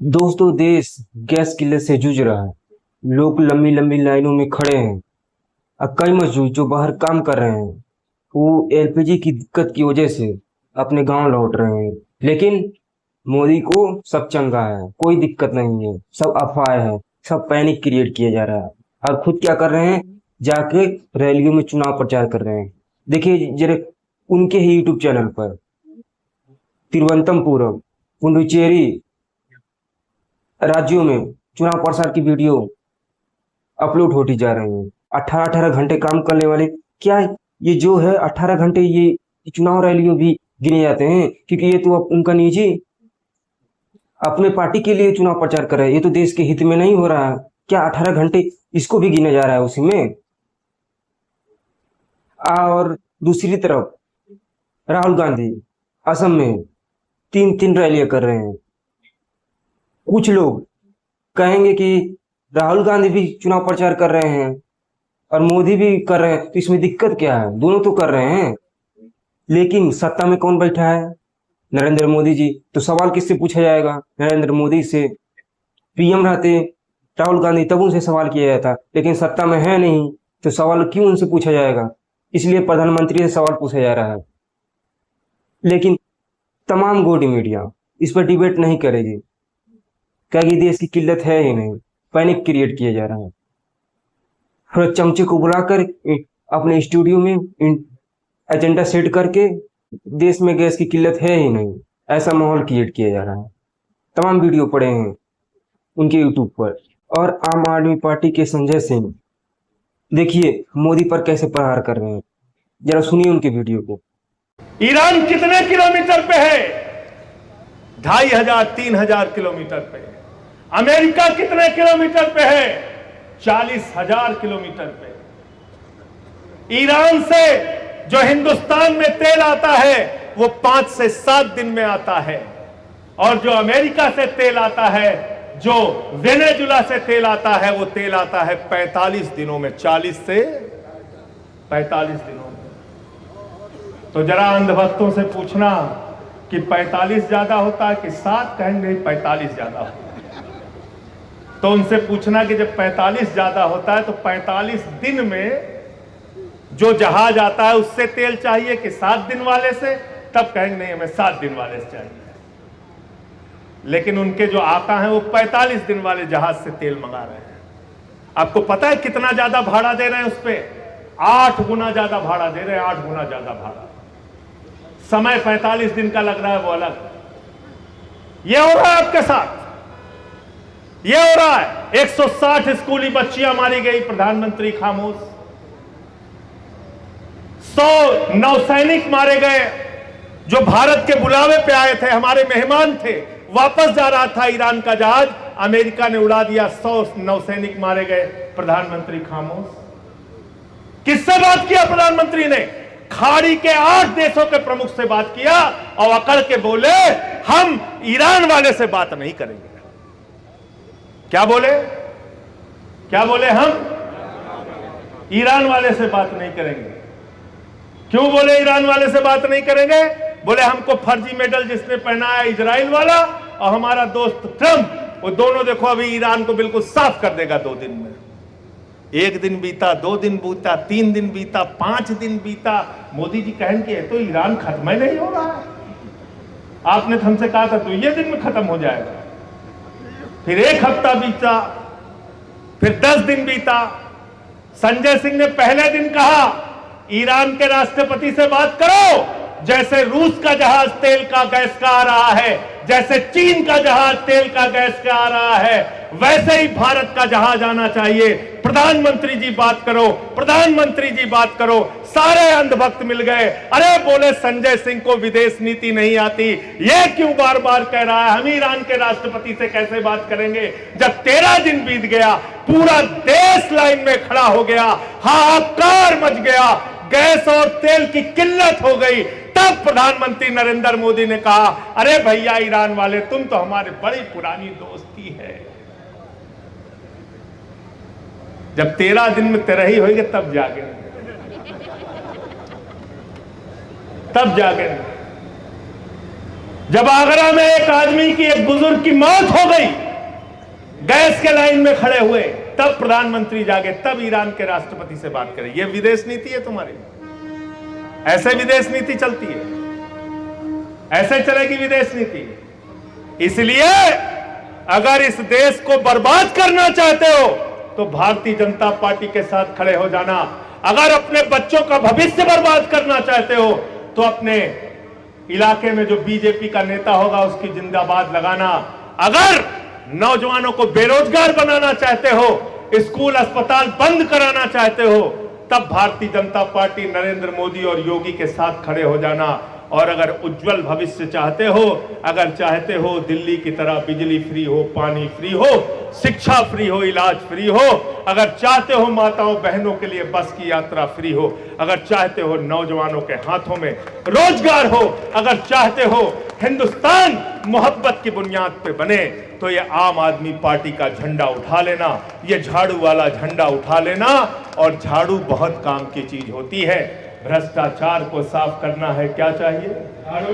दोस्तों, देश गैस किल्लत से जूझ रहा है। लोग लंबी लंबी लाइनों में खड़े हैं। अब कई मजदूर जो बाहर काम कर रहे हैं, वो एलपीजी की दिक्कत की वजह से अपने गांव लौट रहे हैं। लेकिन मोदी को सब चंगा है, कोई दिक्कत नहीं है, सब अफवाह है, सब पैनिक क्रिएट किया जा रहा है। और खुद क्या कर रहे हैं? जाके रैलियों में चुनाव प्रचार कर रहे हैं। देखिए जरा उनके ही यूट्यूब चैनल पर तिरुवनंतपुरम, पुडुचेरी राज्यों में चुनाव प्रचार की वीडियो अपलोड होती जा रही हैं। 18-18 घंटे काम करने वाले, क्या ये जो है 18 घंटे ये चुनाव रैलियों भी गिने जाते हैं? क्योंकि ये तो उनका निजी अपने पार्टी के लिए चुनाव प्रचार कर रहे हैं, ये तो देश के हित में नहीं हो रहा है। क्या 18 घंटे इसको भी गिना जा रहा है उसी में? और दूसरी तरफ राहुल गांधी असम में तीन तीन रैलियां कर रहे हैं। कुछ लोग कहेंगे कि राहुल गांधी भी चुनाव प्रचार कर रहे हैं और मोदी भी कर रहे हैं, तो इसमें दिक्कत क्या है? दोनों तो कर रहे हैं। लेकिन सत्ता में कौन बैठा है? नरेंद्र मोदी जी। तो सवाल किससे पूछा जाएगा? नरेंद्र मोदी से। पीएम रहते राहुल गांधी तब उनसे सवाल किया जाता, लेकिन सत्ता में है नहीं, तो सवाल क्यों उनसे पूछा जाएगा? इसलिए प्रधानमंत्री से सवाल पूछा जा रहा है। लेकिन तमाम गोदी मीडिया इस पर डिबेट नहीं करेगी, क्योंकि देश की किल्लत है ही नहीं, पैनिक क्रिएट किया जा रहा है। थोड़ा चमचे को बुलाकर अपने स्टूडियो में एजेंडा सेट करके देश में गैस की किल्लत है ही नहीं, ऐसा माहौल क्रिएट किया जा रहा है। तमाम वीडियो पड़े हैं उनके यूट्यूब पर। और आम आदमी पार्टी के संजय सिंह, देखिए मोदी पर कैसे प्रहार कर रहे हैं, जरा सुनिए उनके वीडियो को। ईरान कितने किलोमीटर पे है? 2500 3000 किलोमीटर पे। अमेरिका कितने किलोमीटर पे है? 40,000 किलोमीटर पे। ईरान से जो हिंदुस्तान में तेल आता है वो 5 से 7 दिन में आता है, और जो अमेरिका से तेल आता है, जो वेनेजुला से तेल आता है, वो तेल आता है 45 दिनों में, 40 से 45 दिनों में। तो जरा अंधभक्तों से पूछना कि 45 ज्यादा होता है कि 7, कहेंगे 45 ज्यादा होता है। तो उनसे पूछना कि जब 45 ज्यादा होता है तो 45 दिन में जो जहाज आता है उससे तेल चाहिए कि 7 दिन वाले से? तब कहेंगे नहीं, हमें 7 दिन वाले से चाहिए। लेकिन उनके जो आका हैं वो 45 दिन वाले जहाज से तेल मंगा रहे हैं। आपको पता है कितना ज्यादा भाड़ा दे रहे हैं उस पर? 8 गुना ज्यादा भाड़ा दे रहे हैं, 8 गुना ज्यादा भाड़ा। समय 45 दिन का लग रहा है, वो अलग। ये हो रहा है आपके साथ, ये हो रहा है। 160 स्कूली बच्चियां मारी गई, प्रधानमंत्री खामोश। 100 नौसैनिक मारे गए जो भारत के बुलावे पे आए थे, हमारे मेहमान थे। वापस जा रहा था ईरान का जहाज, अमेरिका ने उड़ा दिया, 100 नौसैनिक मारे गए, प्रधानमंत्री खामोश। किससे बात किया प्रधानमंत्री ने? खाड़ी के 8 देशों के प्रमुख से बात किया और अकड़ के बोले हम ईरान वाले से बात नहीं करेंगे। क्या बोले? क्या बोले? हम ईरान वाले से बात नहीं करेंगे। क्यों बोले ईरान वाले से बात नहीं करेंगे? बोले हमको फर्जी मेडल जिसने पहना है इजराइल वाला और हमारा दोस्त ट्रंप, वो दोनों देखो अभी ईरान को बिल्कुल साफ कर देगा 2 दिन में। 1 दिन बीता, 2 दिन बीता, 3 दिन बीता, 5 दिन बीता। मोदी जी कहेंगे तो ईरान खत्म ही नहीं हो रहा है, आपने तो हमसे कहा था तो ये दिन में खत्म हो जाएगा। फिर 1 हफ्ता बीता, फिर 10 दिन बीता। संजय सिंह ने पहले दिन कहा ईरान के राष्ट्रपति से बात करो, जैसे रूस का जहाज तेल का गैस का आ रहा है, जैसे चीन का जहाज तेल का गैस का आ रहा है, वैसे ही भारत का जहाज आना चाहिए। प्रधानमंत्री जी बात करो, प्रधानमंत्री जी बात करो। सारे अंधभक्त मिल गए। अरे बोले संजय सिंह को विदेश नीति नहीं आती, ये क्यों बार बार कह रहा है? हम ईरान के राष्ट्रपति से कैसे बात करेंगे? जब 13 दिन बीत गया, पूरा देश लाइन में खड़ा हो गया, हाहाकार मच गया, गैस और तेल की किल्लत हो गई, तब प्रधानमंत्री नरेंद्र मोदी ने कहा अरे भैया ईरान वाले, तुम तो हमारे बड़ी पुरानी दोस्ती है। जब 13 दिन में तेरही होगी तब जागे, तब जागे। जब आगरा में एक आदमी की, एक बुजुर्ग की मौत हो गई गैस के लाइन में खड़े हुए, तब प्रधानमंत्री जागे, तब ईरान के राष्ट्रपति से बात करें। यह विदेश नीति है तुम्हारी? ऐसे विदेश नीति चलती है? ऐसे चलेगी विदेश नीति? इसलिए अगर इस देश को बर्बाद करना चाहते हो तो भारतीय जनता पार्टी के साथ खड़े हो जाना। अगर अपने बच्चों का भविष्य बर्बाद करना चाहते हो तो अपने इलाके में जो बीजेपी का नेता होगा उसकी जिंदाबाद लगाना। अगर नौजवानों को बेरोजगार बनाना चाहते हो, स्कूल अस्पताल बंद कराना चाहते हो, तब भारतीय जनता पार्टी नरेंद्र मोदी और योगी के साथ खड़े हो जाना। और अगर उज्जवल भविष्य चाहते हो, अगर चाहते हो दिल्ली की तरह बिजली फ्री हो, पानी फ्री हो, शिक्षा फ्री हो, इलाज फ्री हो, अगर चाहते हो माताओं बहनों के लिए बस की यात्रा फ्री हो, अगर चाहते हो नौजवानों के हाथों में रोजगार हो, अगर चाहते हो हिंदुस्तान मोहब्बत की बुनियाद पे बने, तो ये आम आदमी पार्टी का झंडा उठा लेना, ये झाड़ू वाला झंडा उठा लेना। और झाड़ू बहुत काम की चीज होती है। भ्रष्टाचार को साफ करना है, क्या चाहिए? झाड़ू।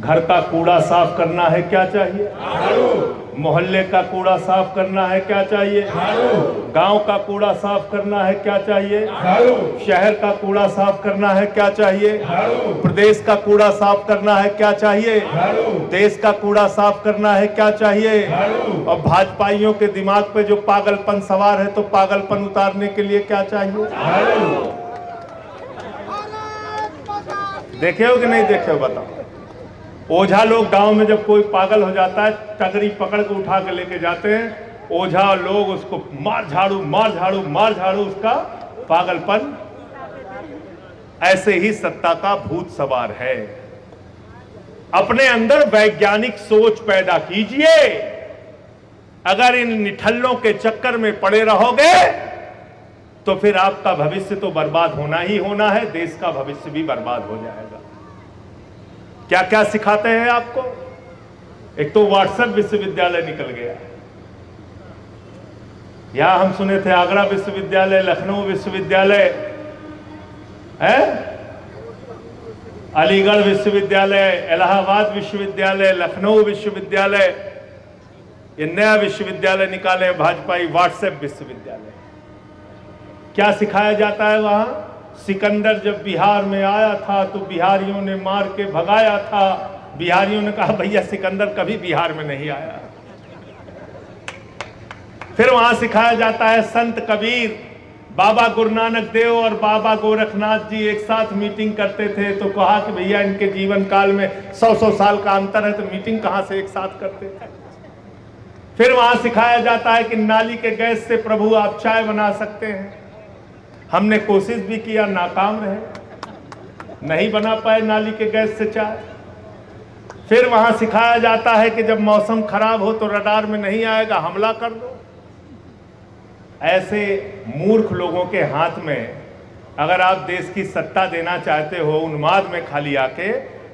घर का कूड़ा साफ करना है, क्या चाहिए? झाड़ू। मोहल्ले का कूड़ा साफ करना है, क्या चाहिए? झाड़ू। गांव का कूड़ा साफ करना है, क्या चाहिए? झाड़ू। शहर का कूड़ा साफ करना है, क्या चाहिए? झाड़ू। प्रदेश का कूड़ा साफ करना है, क्या चाहिए? झाड़ू। देश का कूड़ा साफ करना है, क्या चाहिए? झाड़ू। और भाजपाइयों के दिमाग पे जो पागलपन सवार है, तो पागलपन उतारने के लिए क्या चाहिए? झाड़ू। देखे हो कि नहीं देखे हो बताओ? ओझा लोग गांव में जब कोई पागल हो जाता है, टगरी पकड़ के उठा के लेके जाते हैं। ओझा लोग उसको मार झाड़ू, मार झाड़ू, मार झाड़ू, उसका पागलपन। ऐसे ही सत्ता का भूत सवार है। अपने अंदर वैज्ञानिक सोच पैदा कीजिए। अगर इन निठल्लों के चक्कर में पड़े रहोगे तो फिर आपका भविष्य तो बर्बाद होना ही होना है, देश का भविष्य भी बर्बाद हो जाएगा। क्या क्या सिखाते हैं आपको? एक तो व्हाट्सएप विश्वविद्यालय निकल गया। यहां हम सुने थे आगरा विश्वविद्यालय, लखनऊ विश्वविद्यालय है, अलीगढ़ विश्वविद्यालय, इलाहाबाद विश्वविद्यालय, लखनऊ विश्वविद्यालय, ये नया विश्वविद्यालय निकाले भाजपाई, व्हाट्सएप विश्वविद्यालय। क्या सिखाया जाता है वहां? सिकंदर जब बिहार में आया था तो बिहारियों ने मार के भगाया था। बिहारियों ने कहा भैया सिकंदर कभी बिहार में नहीं आया। फिर वहां सिखाया जाता है संत कबीर, बाबा गुरु नानक देव और बाबा गोरखनाथ जी एक साथ मीटिंग करते थे, तो कहा कि भैया इनके जीवन काल में 100 साल का अंतर है, तो मीटिंग कहां से एक साथ करते थे। फिर वहां सिखाया जाता है कि नाली के गैस से प्रभु आप चाय बना सकते हैं। हमने कोशिश भी किया, नाकाम रहे, नहीं बना पाए नाली के गैस से चाय। फिर वहां सिखाया जाता है कि जब मौसम खराब हो तो रडार में नहीं आएगा, हमला कर दो। ऐसे मूर्ख लोगों के हाथ में अगर आप देश की सत्ता देना चाहते हो उन्माद में खाली आके,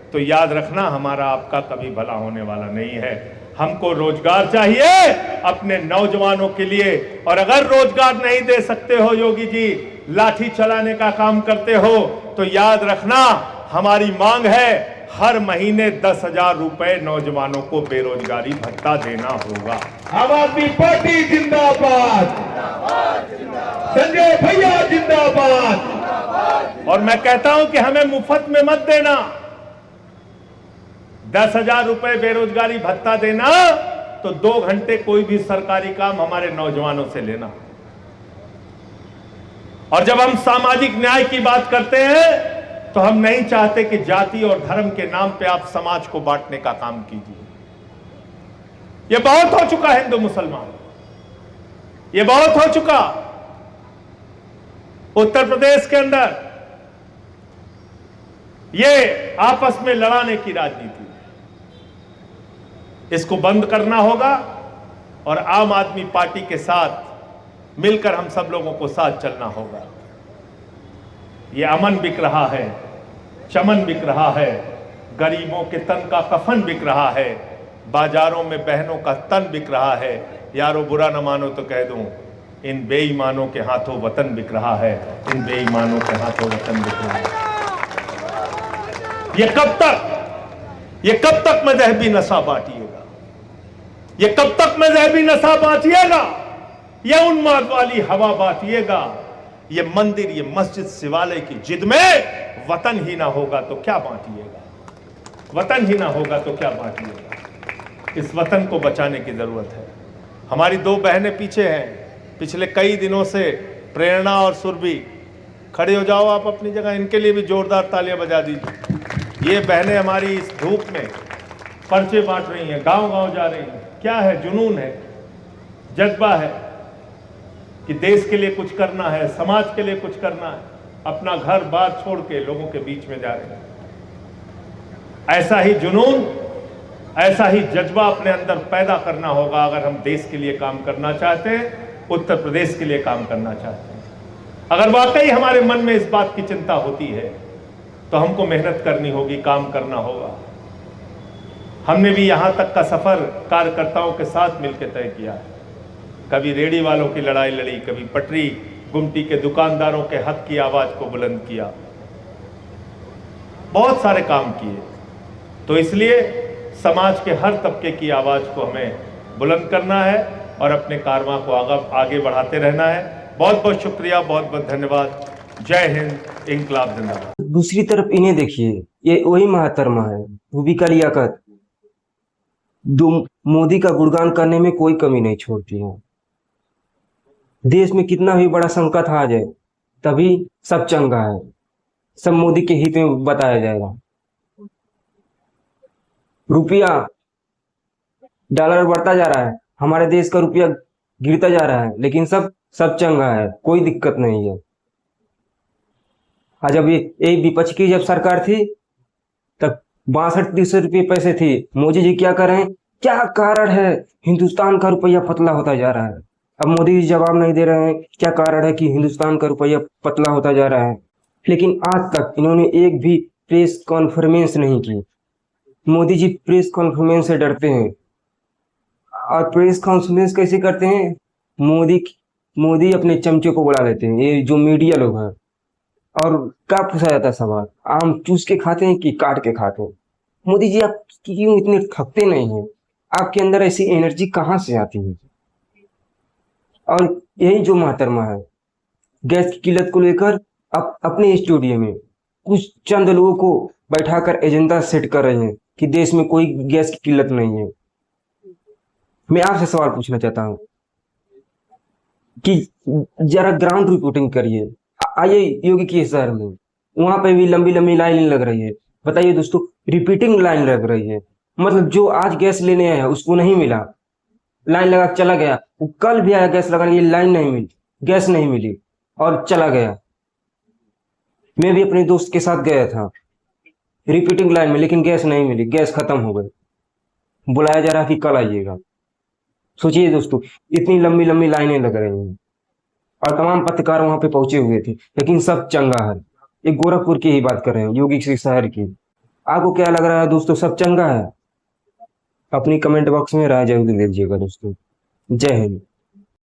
तो याद रखना हमारा आपका कभी भला होने वाला नहीं है। हमको रोजगार चाहिए अपने नौजवानों के लिए, और अगर रोजगार नहीं दे सकते हो योगी जी, लाठी चलाने का काम करते हो, तो याद रखना हमारी मांग है हर महीने 10,000 रुपए नौजवानों को बेरोजगारी भत्ता देना होगा। आम आदमी पार्टी जिंदाबाद, संजय भैया जिंदाबाद। और मैं कहता हूं कि हमें मुफ्त में मत देना। 10,000 रुपए बेरोजगारी भत्ता देना तो 2 घंटे कोई भी सरकारी काम हमारे नौजवानों से लेना। और जब हम सामाजिक न्याय की बात करते हैं तो हम नहीं चाहते कि जाति और धर्म के नाम पे आप समाज को बांटने का काम कीजिए। यह बहुत हो चुका हिंदू मुसलमान, यह बहुत हो चुका। उत्तर प्रदेश के अंदर यह आपस में लड़ाने की राजनीति, इसको बंद करना होगा और आम आदमी पार्टी के साथ मिलकर हम सब लोगों को साथ चलना होगा। ये अमन बिक रहा है, चमन बिक रहा है, गरीबों के तन का कफन बिक रहा है, बाजारों में बहनों का तन बिक रहा है। यारो बुरा न मानो तो कह दूं, इन बेईमानों के हाथों वतन बिक रहा है, इन बेईमानों के हाथों वतन बिक रहा है। ये कब तक मजहबी नशा बांटिएगा? ये कब तक मजहबी नशा बांटिएगा? ये उन्माद वाली हवा बांटिएगा? ये मंदिर, ये मस्जिद, शिवालय की जिद में वतन ही ना होगा तो क्या बांटिएगा? वतन ही ना होगा तो क्या बांटिएगा? इस वतन को बचाने की जरूरत है। हमारी दो बहनें पीछे हैं, पिछले कई दिनों से, प्रेरणा और सुरभि। खड़े हो जाओ आप अपनी जगह, इनके लिए भी जोरदार तालियां बजा दीजिए। ये बहनें हमारी इस धूप में पर्चे बांट रही हैं, गांव गांव जा रही हैं। क्या है? जुनून है, जज्बा है कि देश के लिए कुछ करना है, समाज के लिए कुछ करना है। अपना घर बार छोड़ के लोगों के बीच में जा रहे हैं। ऐसा ही जुनून, ऐसा ही जज्बा अपने अंदर पैदा करना होगा अगर हम देश के लिए काम करना चाहते हैं, उत्तर प्रदेश के लिए काम करना चाहते हैं। अगर वाकई हमारे मन में इस बात की चिंता होती है तो हमको मेहनत करनी होगी, काम करना होगा। हमने भी यहां तक का सफर कार्यकर्ताओं के साथ मिलकर तय किया है। कभी रेहड़ी वालों की लड़ाई लड़ी, कभी पटरी गुमटी के दुकानदारों के हक की आवाज को बुलंद किया, बहुत सारे काम किए। तो इसलिए समाज के हर तबके की आवाज को हमें बुलंद करना है और अपने कारवां को आगे बढ़ाते रहना है। बहुत बहुत शुक्रिया, बहुत बहुत धन्यवाद। जय हिंद, इंकलाब जिंदाबाद। दूसरी तरफ इन्हें देखिए, ये वही महातरमा है, भूमिका लियाकत, जो मोदी का गुणगान करने में कोई कमी नहीं छोड़ती है। देश में कितना भी बड़ा संकट आ जाए तभी सब चंगा है, सब मोदी के हित में बताया जाएगा। रुपया, डॉलर बढ़ता जा रहा है, हमारे देश का रुपया गिरता जा रहा है, लेकिन सब चंगा है, कोई दिक्कत नहीं है। आज जब ये विपक्ष की जब सरकार थी तब 62-63 रुपये पैसे थी। मोदी जी क्या कर रहे हैं? क्या कारण है? हिंदुस्तान का रुपया पतला होता जा रहा है। अब मोदी जी जवाब नहीं दे रहे हैं क्या कारण है कि हिंदुस्तान का रुपया पतला होता जा रहा है। लेकिन आज तक इन्होंने एक भी प्रेस कॉन्फ्रेंस नहीं की। मोदी जी प्रेस कॉन्फ्रेंस से डरते हैं। और प्रेस कॉन्फ्रेंस कैसे करते हैं? मोदी अपने चमचे को बुला लेते हैं, ये जो मीडिया लोग हैं। और क्या पूछा जाता है सवाल? आम चूस के खाते हैं कि काट के खाते हैं? मोदी जी, आप क्यों इतने थकते नहीं हैं? आपके अंदर ऐसी एनर्जी कहाँ से आती है? और यही जो महातरमा है, गैस की किल्लत को लेकर अपने स्टूडियो में कुछ चंद लोगों को बैठाकर एजेंडा सेट कर रहे हैं कि देश में कोई गैस की किल्लत नहीं है। मैं आपसे सवाल पूछना चाहता हूँ कि जरा ग्राउंड रिपोर्टिंग करिए। आइए योगी के शहर में, वहां पे भी लंबी लंबी लाइन लग रही है। बताइए दोस्तों, रिपीटिंग लाइन लग रही है। मतलब जो आज गैस लेने आया उसको नहीं मिला, लाइन लगा चला गया। वो कल भी आया गैस लगाने, ये लाइन नहीं मिली, गैस नहीं मिली और चला गया। मैं भी अपने दोस्त के साथ गया था रिपीटिंग लाइन में, लेकिन गैस नहीं मिली, गैस खत्म हो गई। बुलाया जा रहा कि कल आइएगा। सोचिए दोस्तों, इतनी लंबी लंबी लाइनें लग रही हैं और तमाम पत्रकार वहां पे पहुंचे हुए थे, लेकिन सब चंगा है। एक गोरखपुर की ही बात कर रहे हैं, योगी के शहर की। आपको क्या लग रहा है दोस्तों, सब चंगा है? अपनी कमेंट बॉक्स में राय जरूर दीजिएगा दोस्तों। जय हिंद।